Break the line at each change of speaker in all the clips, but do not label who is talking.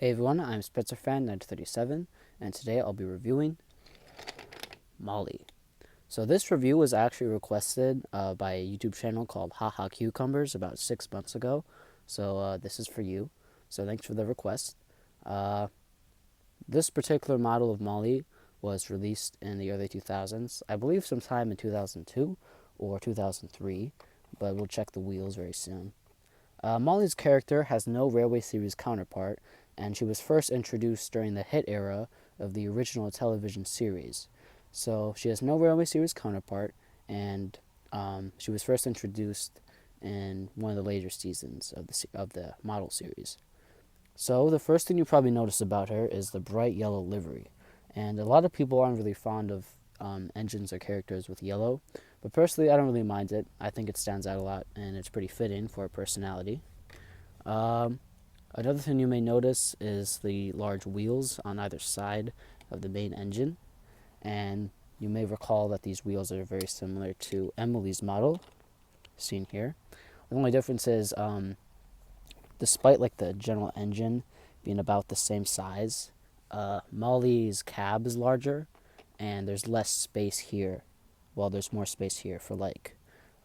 Hey everyone, I'm SpencerFan937, and today I'll be reviewing Molly. So this review was actually requested by a YouTube channel called Haha Cucumbers about 6 months ago. So this is for you. So thanks for the request. Uh, this particular model of Molly was released in the early 2000s. I believe sometime in 2002 or 2003, but we'll check the wheels very soon. Molly's character has no Railway series counterpart, and she was first introduced during the hit era of the original television series. So she has no Railway series counterpart, and she was first introduced in one of the later seasons of the model series. So the first thing you probably notice about her is the bright yellow livery, and a lot of people aren't really fond of engines or characters with yellow, but personally I don't really mind it. I think it stands out a lot, and it's pretty fitting for her personality. Um, Another thing you may notice is the large wheels on either side of the main engine, and you may recall that these wheels are very similar to Emily's model, seen here. The only difference is, despite like the general engine being about the same size, Molly's cab is larger, and there's less space here. Well, there's more space here for like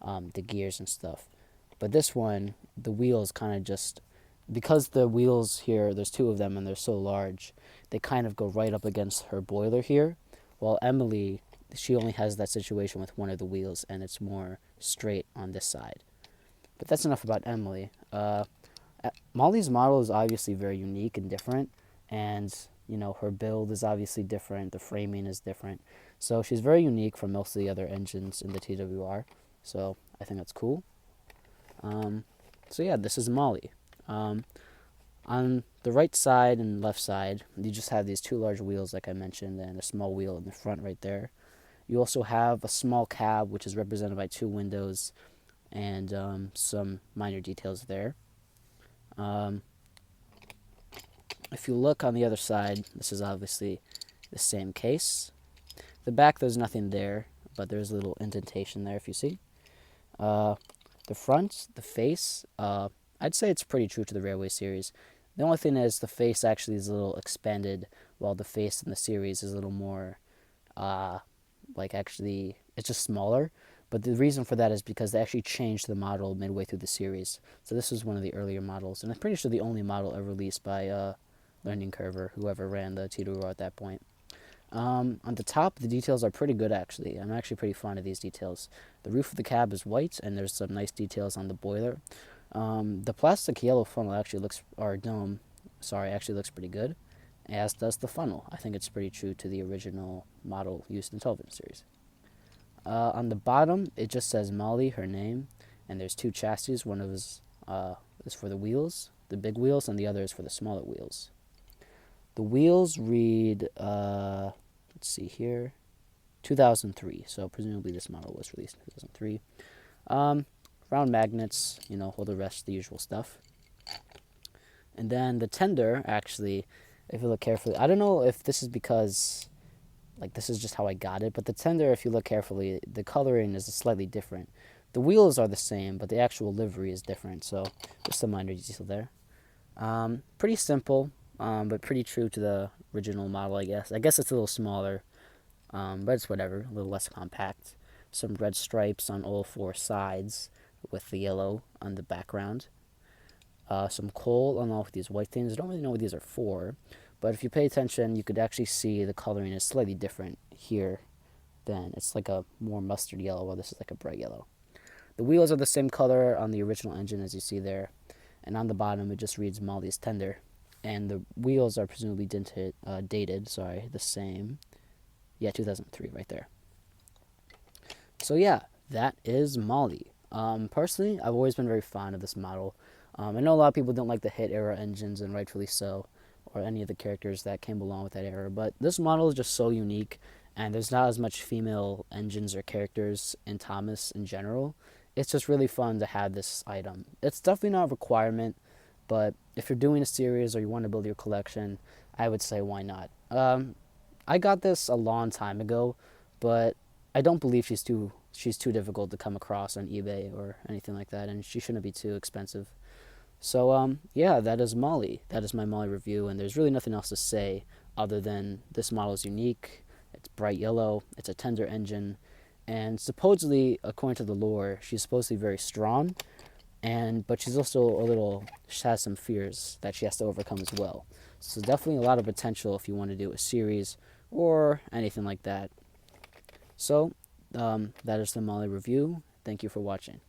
the gears and stuff. But this one, the wheels kind of just, because the wheels here, there's two of them and they're so large, they kind of go right up against her boiler here. While Emily, she only has that situation with one of the wheels and it's more straight on this side. But that's enough about Emily. Molly's model is obviously very unique and different, and her build is obviously different. The framing is different, so she's very unique from most of the other engines in the TWR. So I think that's cool. So yeah, this is Molly. On the right side and left side, you just have these two large wheels, like I mentioned, and a small wheel in the front right there. You also have a small cab, which is represented by two windows, and some minor details there. Um, if you look on the other side, this is obviously the same case. The back, there's nothing there, but there's a little indentation there if you see. The front, the face, I'd say it's pretty true to the Railway series. The only thing is the face actually is a little expanded, while the face in the series is a little more, actually, it's just smaller. But the reason for that is because they actually changed the model midway through the series. So this was one of the earlier models, and I'm pretty sure the only model ever released by Learning Curve or whoever ran the TWR at that point. On the top, the details are pretty good actually. I'm actually pretty fond of these details. The roof of the cab is white, and there's some nice details on the boiler. The plastic yellow funnel actually looks, or dome, sorry, actually looks pretty good, as does the funnel. I think it's pretty true to the original model used in the television series. On the bottom, it just says Molly, her name, and there's two chassis. One of is for the wheels, the big wheels, and the other is for the smaller wheels. The wheels read, let's see here, 2003. So presumably this model was released in 2003. Round magnets, hold the rest, the usual stuff. And then the tender, actually, if you look carefully, I don't know if this is because, this is just how I got it, but the tender, if you look carefully, the coloring is slightly different. The wheels are the same, but the actual livery is different, so just a minor detail there. Pretty simple, but pretty true to the original model, I guess. I guess it's a little smaller, but it's whatever, a little less compact. Some red stripes on all four sides with the yellow on the background. Some coal on all of these white things. I don't really know what these are for, but if you pay attention, you could actually see the coloring is slightly different here. Then it's like a more mustard yellow, while this is like a bright yellow. The wheels are the same color on the original engine as you see there, and on the bottom it just reads Molly's Tender, and the wheels are presumably dated, the same. Yeah, 2003 right there. So yeah, that is Molly. Personally, I've always been very fond of this model. I know a lot of people don't like the hit era engines, and rightfully so, or any of the characters that came along with that era, but this model is just so unique, and there's not as much female engines or characters in Thomas in general. It's just really fun to have this item. It's definitely not a requirement, but if you're doing a series or you want to build your collection, I would say why not. I got this a long time ago, but I don't believe she's too difficult to come across on eBay or anything like that, and she shouldn't be too expensive. So yeah, that is Molly. That is my Molly review, and there's really nothing else to say other than this model is unique. It's bright yellow. It's a tender engine, and supposedly, according to the lore, she's supposed to be very strong, and but she's also a little. She has some fears that she has to overcome as well. So definitely a lot of potential if you want to do a series or anything like that. So that is the Molly review. Thank you for watching.